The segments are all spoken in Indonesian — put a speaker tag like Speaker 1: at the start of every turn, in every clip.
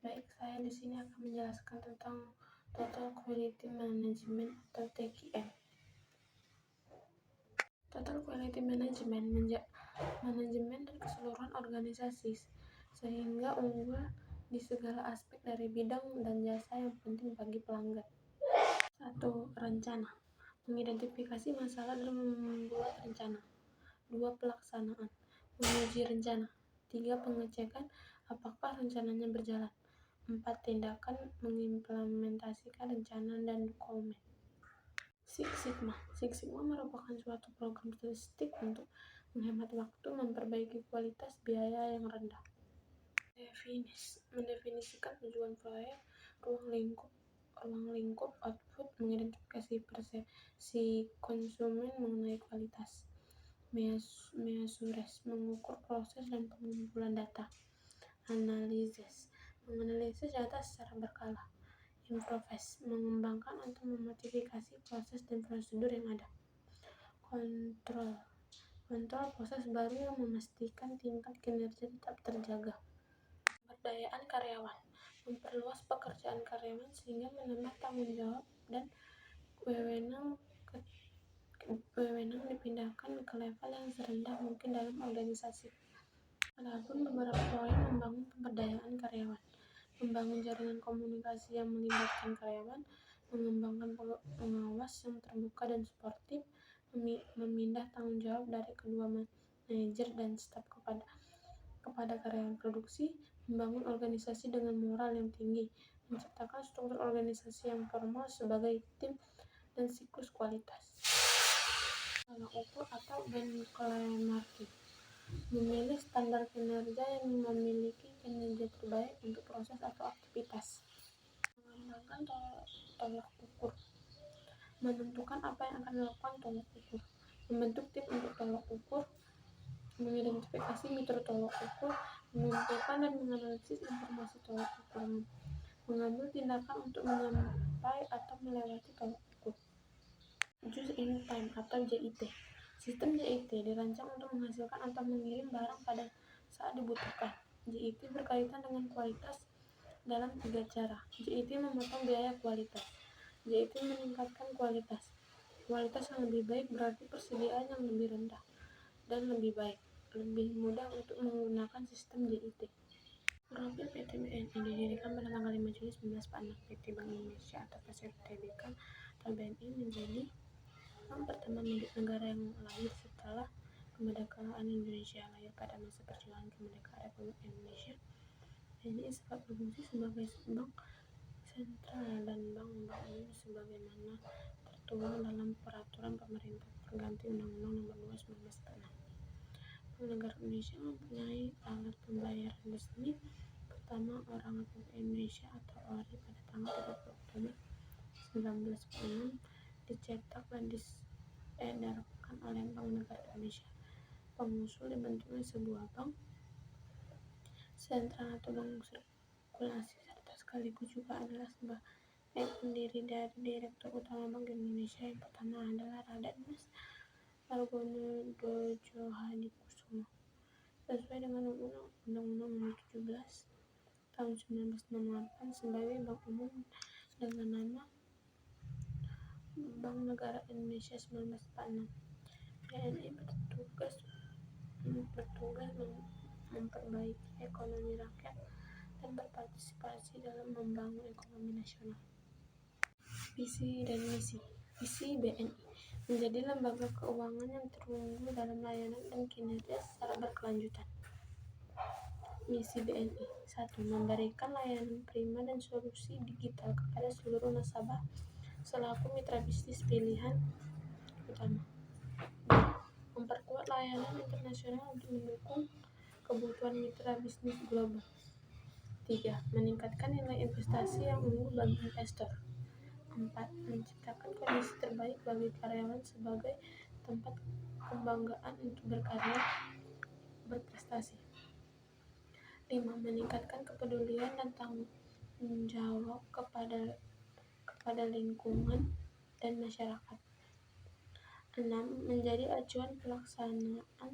Speaker 1: Baik, saya di sini akan menjelaskan tentang Total Quality Management atau TQM. Total Quality Management manajemen dan keseluruhan organisasi sehingga unggul di segala aspek dari bidang dan jasa yang penting bagi pelanggan. 1. Rencana. Mengidentifikasi masalah dan membuat rencana. 2. Pelaksanaan. Menguji rencana. 3. Pengecekan apakah rencananya berjalan. 4. Tindakan mengimplementasikan rencana dan dokumen. Six Sigma merupakan suatu program statistik untuk menghemat waktu, memperbaiki kualitas, biaya yang rendah. Mendefinisikan tujuan proyek, ruang lingkup output, mengidentifikasi persepsi konsumen mengenai kualitas. Measures, mengukur proses dan pengumpulan data. Analisis, menganalisis data secara berkala. Improvise, mengembangkan atau memodifikasi proses dan prosedur yang ada. Kontrol proses baru yang memastikan tingkat kinerja tetap terjaga. Pemberdayaan karyawan, memperluas pekerjaan karyawan sehingga menambah tanggung jawab dan wewenang dipindahkan ke level yang serendah mungkin dalam organisasi. Adapun beberapa proyek membangun pemberdayaan karyawan, membangun jaringan komunikasi yang melibatkan karyawan, mengembangkan pengawas yang terbuka dan suportif, memindah tanggung jawab dari kedua manajer dan staf kepada karyawan produksi, membangun organisasi dengan moral yang tinggi, menciptakan struktur organisasi yang formal sebagai tim dan siklus kualitas. Tolak ukur atau benchmarking, memilih standar kinerja yang memiliki kinerja terbaik untuk proses atau aktivitas. Mengembangkan tolak ukur, menentukan apa yang akan dilakukan tolak ukur, membentuk tim untuk tolak ukur, mengidentifikasi metode tolak ukur, mengumpulkan dan menganalisis informasi tolak ukur, mengambil tindakan untuk menyampai atau melewati tolak ukur. Just in time atau JIT. Sistem JIT dirancang untuk menghasilkan atau mengirim barang pada saat dibutuhkan. JIT berkaitan dengan kualitas dalam 3 cara. JIT memotong biaya kualitas. JIT meningkatkan kualitas. Kualitas yang lebih baik berarti persediaan yang lebih rendah dan lebih baik. Lebih mudah untuk menggunakan sistem JIT. Profil PT BNI didirikan pada tanggal 5 Juli 1946. PT Bank Indonesia atau PT Tbk atau BNI menjadi bank pertama milik negara yang lahir setelah kemerdekaan Indonesia. Lahir pada masa perjuangan kemerdekaan Republik Indonesia. BNI sempat berfungsi sebagai bank sentral dan bank umum sebagaimana tertuang dalam peraturan pemerintah pengganti Undang-Undang Nomor 2 1946. Bank Negara Indonesia mempunyai alat pembayaran resmi pertama orang Republik Indonesia atau ORI pada tanggal 30 Oktober 1946, dicetak dan diedarkan oleh Bank Negara Indonesia. Pengusul dibentuknya sebuah bank sentral atau bank sirkulasi serta sekaligus juga adalah sebagai pendiri dari Direktur Utama Bank Indonesia. Yang pertama adalah Raden Mas Margono Djoko sesuai dengan Undang-Undang Nomor 17 Tahun 1968 sebagai bank umum dengan nama Bank Negara Indonesia 1946. BNI bertugas memperbaiki ekonomi rakyat dan berpartisipasi dalam membangun ekonomi nasional. Visi dan misi. Visi BNI menjadi lembaga keuangan yang terunggul dalam layanan dan kinerja secara berkelanjutan. Misi BNI 1. Memberikan layanan prima dan solusi digital kepada seluruh nasabah selaku mitra bisnis pilihan utama. 2. Memperkuat layanan internasional untuk mendukung kebutuhan mitra bisnis global. 3. Meningkatkan nilai investasi yang unggul bagi investor. 4. Menciptakan kondisi terbaik bagi karyawan sebagai tempat kebanggaan untuk berkarya berprestasi. 5. Meningkatkan kepedulian dan tanggung jawab kepada lingkungan dan masyarakat. 6. Menjadi acuan pelaksanaan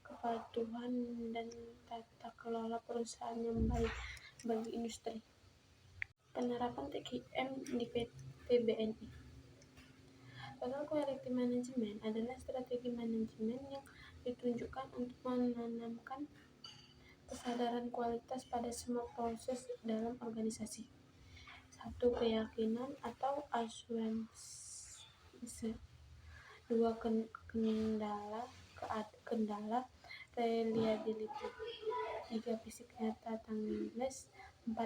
Speaker 1: kepatuhan dan tata kelola perusahaan yang baik bagi industri. Penerapan TQM di PBNI. Total Quality Management adalah strategi manajemen yang ditunjukkan untuk menanamkan kesadaran kualitas pada semua proses dalam organisasi. 1. Keyakinan atau assurance. 2. Kendala reliability. 3. Fisik nyata timeless. 4.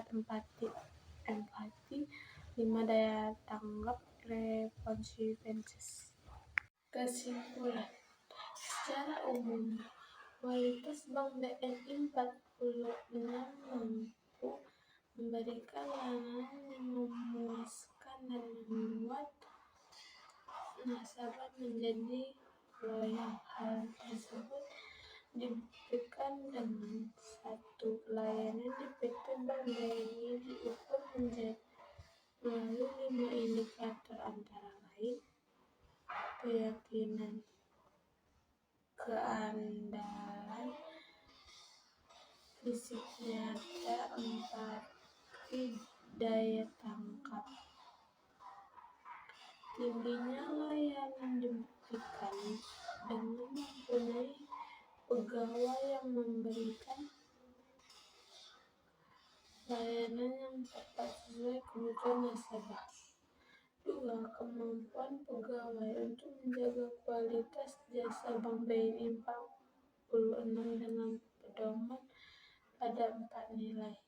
Speaker 1: Empati. 5. Daya tanggap responsiveness. Kesimpulan. Secara umum, kualitas Bank BNI 46 mampu memberikan layanan yang memuaskan dan membuat nasabah menjadi loyal. Hal tersebut dibuktikan dengan 1. Pelayanan di PT Bank BNI diukur melalui 5 indikator antara lain: keyakinan, keandalan, fisik nyata, empati, daya tangkap. Tingginya layanan dibuktikan dengan mempunyai pegawai yang memberikan layanan yang tepat sesuai kebutuhan nasabah. 2. Kemampuan pegawai untuk menjaga kualitas jasa Bank BNI 46 dengan pedoman pada 4 nilai.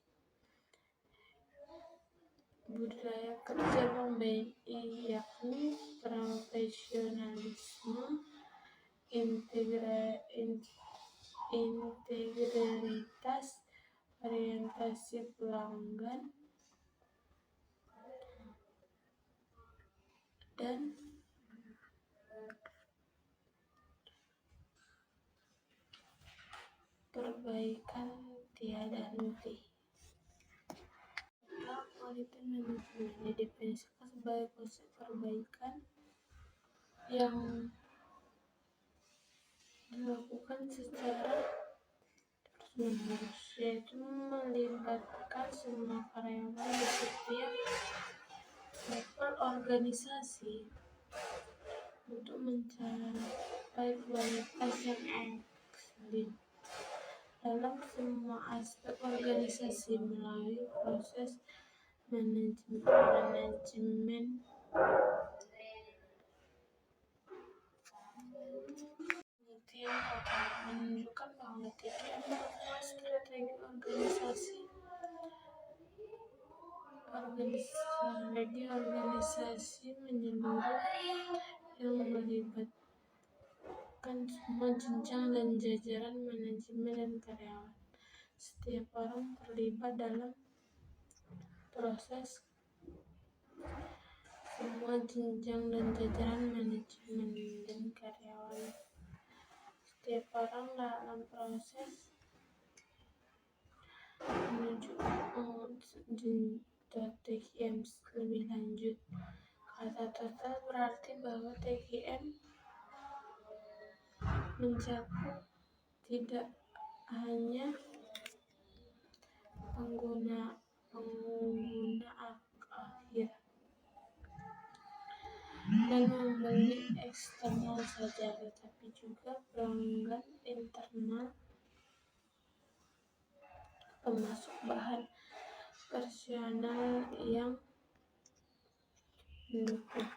Speaker 1: Budaya kerja Bank BNI yakni profesionalisme, integritas, orientasi pelanggan, dan perbaikan tiada henti. Quality management didefinisikan sebagai proses perbaikan yang dilakukan secara terus-menerus, yaitu melibatkan semua karyawan di setiap level organisasi untuk mencapai kualitas yang ekselen dalam semua aspek organisasi melalui proses manajemen. Penelitian total menunjukkan bahwa TQM merupakan strategi organisasi menyeluruh yang melibatkan semua jenjang dan jajaran manajemen dan karyawan. Setiap orang terlibat dalam proses. Semua jenjang dan jajaran manajemen dan karyawan. Setiap orang dalam proses menuju TQM. Lebih lanjut, kata total berarti bahwa TQM mencakup tidak hanya pengguna akhir dan membeli eksternal saja, tetapi juga pelanggan internal, pemasok bahan, personal yang mendukung.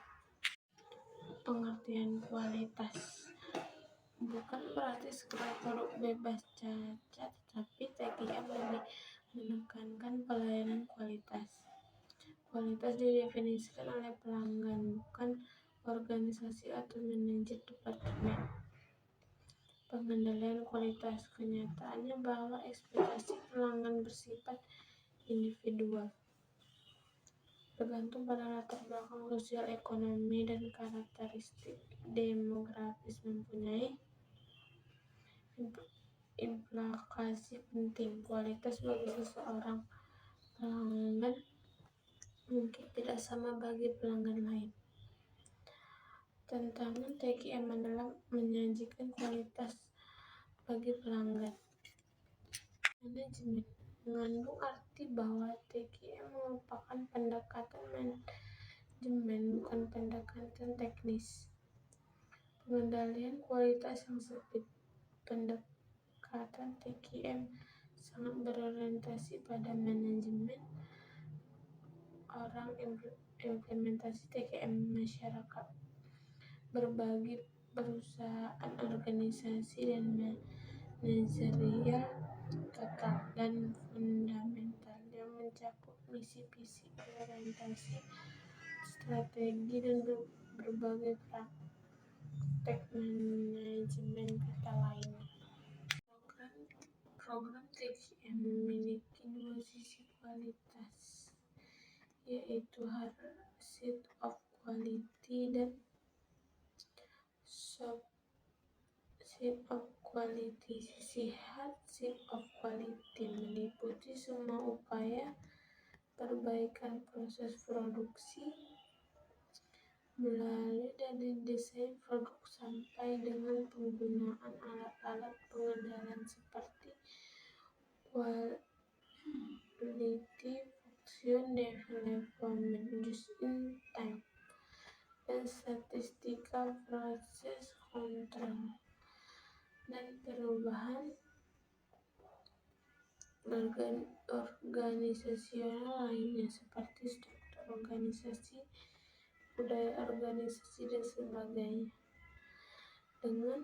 Speaker 1: Pengertian kualitas bukan berarti sekedar produk bebas cacat, tetapi TQM lebih menekankan pelayanan kualitas. Kualitas didefinisikan oleh pelanggan, bukan organisasi atau manajer departemen. Pengendalian kualitas. Kenyataannya bahwa ekspektasi pelanggan bersifat individual, tergantung pada latar belakang sosial, ekonomi, dan karakteristik demografis, mempunyai implikasi penting. Kualitas bagi seseorang pelanggan mungkin tidak sama bagi pelanggan lain. Tantangan TQM adalah menyajikan kualitas bagi pelanggan. Manajemen mengandung arti bahwa TQM merupakan pendekatan manajemen, bukan pendekatan teknis. Pengendalian kualitas yang sempit. Pendekatan TQM sangat berorientasi pada manajemen orang. Implementasi TQM masyarakat, berbagai perusahaan, organisasi, dan manajerial total dan fundamental yang mencakup misi, visi, orientasi, strategi, dan berbagai praktek manajemen kata lainnya. Program TQM memiliki dua sisi kualitas, yaitu hard side of quality dan soft side of quality. Sisi hard side of quality meliputi semua upaya perbaikan proses produksi, mulai dari desain produk sampai dengan penggunaan alat-alat pengendalian seperti quality function development, just in time, dan statistical process control, dan perubahan organisasional lainnya seperti struktur organisasi, budaya organisasi, dan sebagainya. Dengan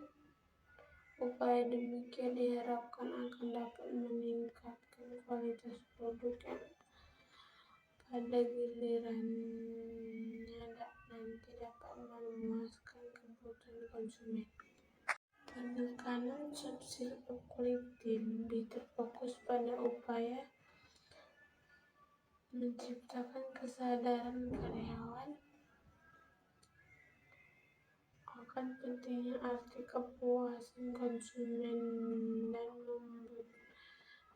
Speaker 1: upaya demikian diharapkan akan dapat meningkatkan kualitas produk yang pada gilirannya nanti dapat memuaskan kebutuhan konsumen. Penekanan soft side of quality lebih terfokus pada upaya menciptakan kesadaran karyawan akan pentingnya arti kepuasan konsumen dan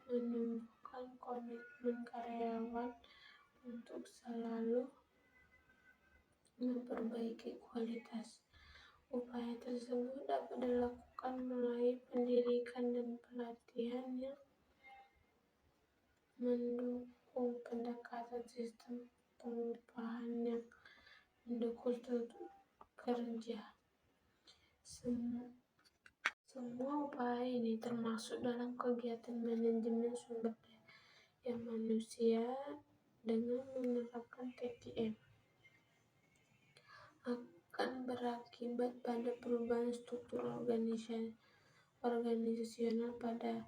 Speaker 1: menumbuhkan komitmen karyawan untuk selalu memperbaiki kualitas. Upaya tersebut dapat dilakukan melalui pendidikan dan pelatihan yang mendukung pendekatan sistem pengupahan yang mendukung struktur kerja. Semua upaya ini termasuk dalam kegiatan manajemen sumber daya manusia dengan menerapkan TQM akan berakibat pada perubahan struktur organisasional pada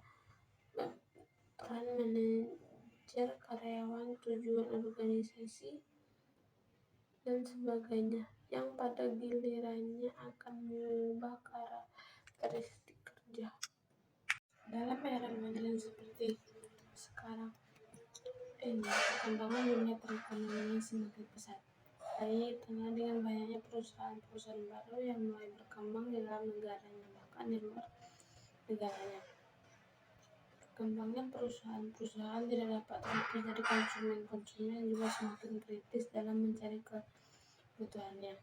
Speaker 1: peran manajer, karyawan, tujuan organisasi, dan sebagainya, yang pada gilirannya akan mengubah karakteristik kerja. Dalam era modern seperti sekarang ini, perkembangan dunia perekonomian semakin pesat, ditengah dengan banyaknya perusahaan-perusahaan baru yang mulai berkembang di dalam negaranya bahkan di luar negaranya. Perkembangan perusahaan-perusahaan tidak dapat terlepas dari konsumen juga semakin kritis dalam mencari kebutuhannya.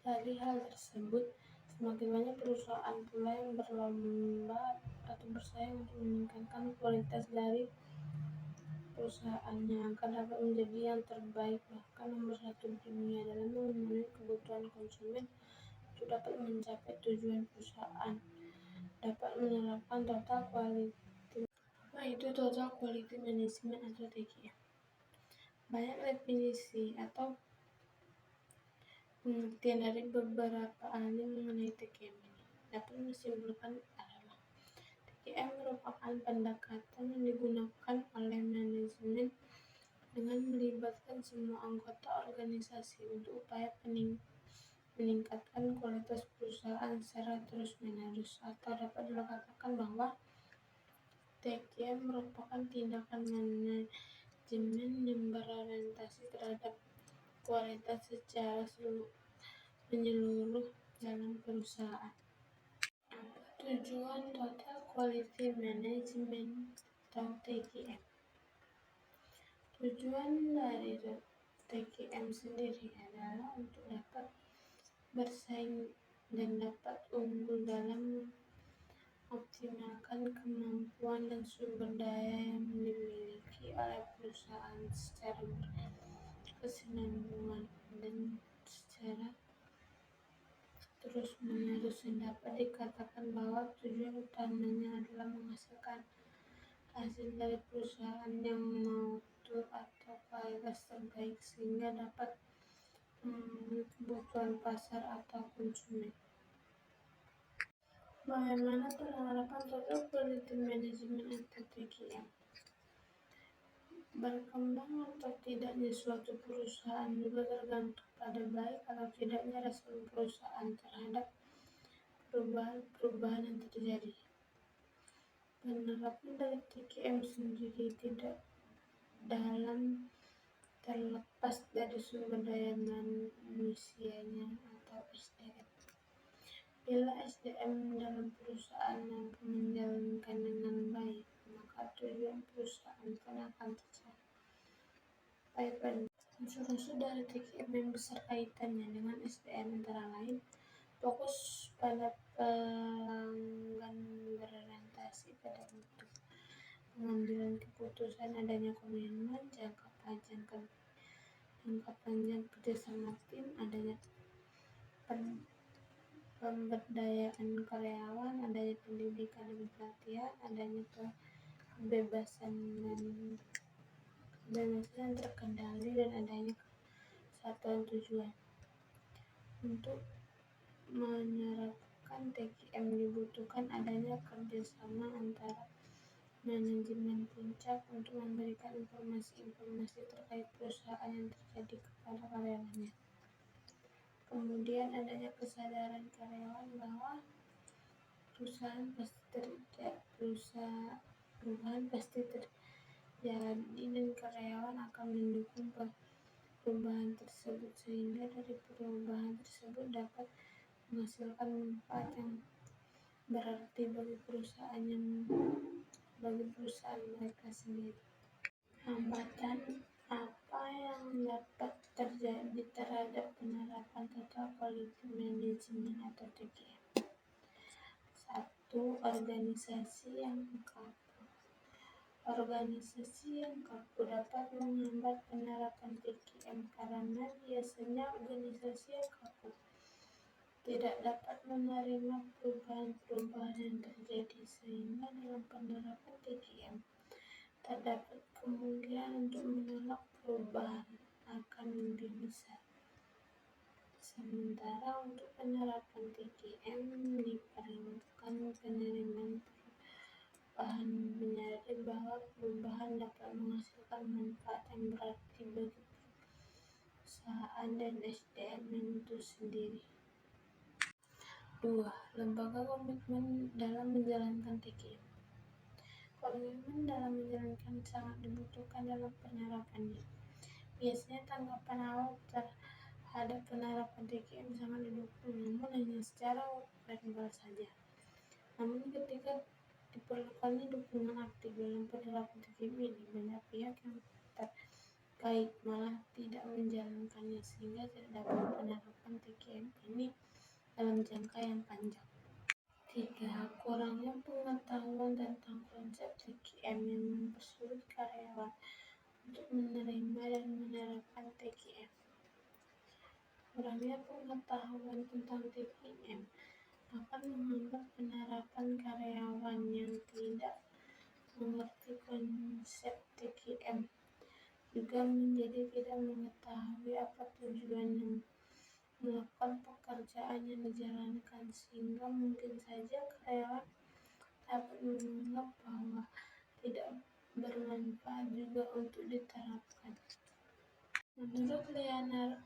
Speaker 1: Dari hal tersebut, semakin banyak perusahaan pula yang berlomba atau bersaing untuk meningkatkan kualitas dari perusahaannya agar dapat menjadi yang terbaik, bahkan nomor satu di dunia dalam memenuhi kebutuhan konsumen. Untuk dapat mencapai tujuan, perusahaan dapat menerapkan total quality. Apa itu total quality management atau TQM? Banyak definisi atau pengertian dari beberapa ahli mengenai TQM ini. Dapat disimpulkan adalah TQM merupakan pendekatan yang digunakan oleh manajemen dengan melibatkan semua anggota organisasi untuk upaya meningkatkan kualitas perusahaan secara terus-menerus. Atau dapat dikatakan bahwa TQM merupakan tindakan manajemen yang berorientasi terhadap kualitas secara menyeluruh dalam perusahaan. Tujuan Total Quality Management atau TQM. Tujuan dari TQM sendiri adalah untuk dapat bersaing dan dapat unggul dalam Optimalkan kemampuan dan sumber daya yang dimiliki oleh perusahaan secara berkesinambungan dan secara terus-menerus. Dapat dikatakan bahwa tujuan utamanya adalah menghasilkan hasil dari perusahaan yang mutu atau kualitas terbaik sehingga dapat memenuhi kebutuhan pasar atau konsumen. Bagaimana penerapan total quality management atau TQM? Berkembang atau tidaknya suatu perusahaan juga tergantung pada baik atau tidaknya respon perusahaan terhadap perubahan yang terjadi. Penerapan dari TQM sendiri tidak dalam terlepas dari sumber daya manusianya atau SDM. Bila SDM dalam perusahaan mampu menjalankan dengan baik, maka tujuan perusahaan pun akan tercapai. Unsur-unsur dari TQM yang besar kaitannya dengan SDM antara lain fokus pada pelanggan, berorientasi pada bentuk pengambilan keputusan, adanya komitmen jangka panjang kerjasama tim, adanya pemberdayaan karyawan, adanya pendidikan dan pelatihan, adanya kebebasan yang terkendali, dan adanya kesatuan tujuan. Untuk menerapkan TQM dibutuhkan adanya kerjasama antara manajemen puncak untuk memberikan informasi terkait perusahaan yang terjadi kepada karyawannya. Kemudian adanya kesadaran karyawan bahwa perubahan pasti terjadi dan karyawan akan mendukung perubahan tersebut sehingga dari perubahan tersebut dapat menghasilkan manfaat yang berarti bagi perusahaan mereka sendiri. Hambatan apa yang dapat terjadi terhadap penerapan total quality management atau TQM? 1. Organisasi yang kaku. Organisasi yang kaku dapat menghambat penerapan TQM karena biasanya organisasi yang kaku tidak dapat menerima perubahan yang terjadi, sehingga dalam penerapan TQM terdapat kemungkinan untuk menolak perubahan akan lebih besar. Sementara untuk penerapan TQM diperlukan penerimaan perubahan, menyadari bahwa perubahan dapat menghasilkan manfaat yang berarti bagi perusahaan dan SDM yang itu sendiri. 2. Lembaga komitmen dalam menjalankan TQM. Komitmen dalam menjalankan sangat dibutuhkan dalam penerapannya. Biasanya tanggapan awal terhadap penerapan TQM sangat didukung, namun hanya secara verbal saja. Namun ketika diperlukannya dukungan aktif dalam penerapan TQM ini, banyak pihak yang terkait malah tidak menjalankannya, sehingga tidak dapat penerapan TQM ini dalam jangka yang panjang. 3. Kurangnya pengetahuan tentang konsep TQM yang mempersulit karyawan untuk menerima dan menerapkan TQM. Kurangnya pengetahuan tentang TQM akan menghambat penerapan. Karyawan yang tidak mengerti konsep TQM juga menjadi tidak mengetahui apa tujuan yang melakukan pekerjaan yang dijalankan, sehingga mungkin saja karyawan dapat menganggap bahwa tidak bermanfaat juga untuk diterapkan. Menurut Liana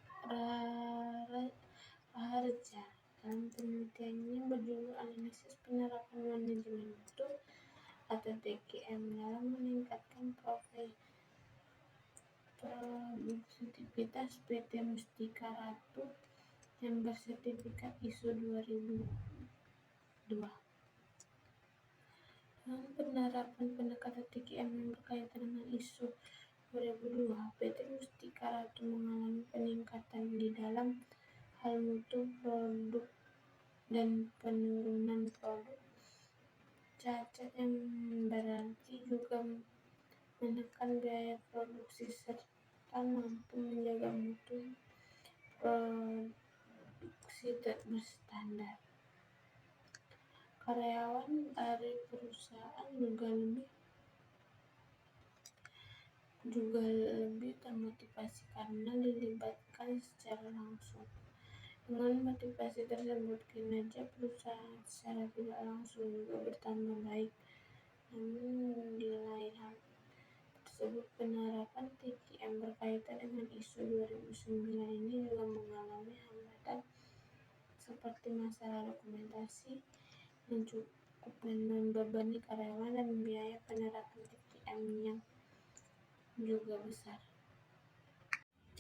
Speaker 1: Raharja, dalam penelitiannya berjudul Analisis Penerapan Manajemen Mutu atau TQM dalam meningkatkan produktivitas PT Mustika Ratu yang bersertifikat ISO 2002. Dengan penerapan pendekatan TQM yang berkaitan dengan ISO 2002, PT Mustika Ratu mengalami peningkatan di dalam hal mutu produk dan penurunan produk menekan biaya produksi serta mampu menjaga mutu produksi berstandar. Karyawan dari perusahaan juga lebih termotivasi karena dilibatkan secara langsung. Dengan motivasi tersebut, kinerja perusahaan secara tidak langsung juga bertambah baik. Namun di lain hal tersebut, penerapan TKM berkaitan dengan ISO 2009 ini juga mengalami hambatan seperti masalah dokumentasi yang cukup membebani karyawan dan biaya penerapan TKM yang juga besar.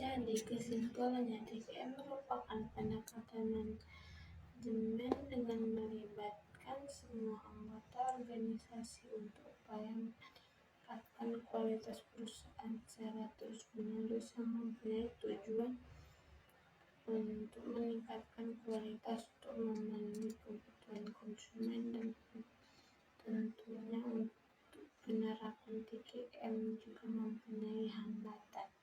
Speaker 1: Jadi kesimpulannya, TKM merupakan pendekatan manajemen dengan melibatkan semua anggota organisasi untuk upaya meningkatkan kualitas perusahaan secara terus-menerus yang mempunyai tujuan untuk meningkatkan kualitas untuk memenuhi kebutuhan konsumen dan tentunya untuk penerapan TKM juga mempunyai hambatan.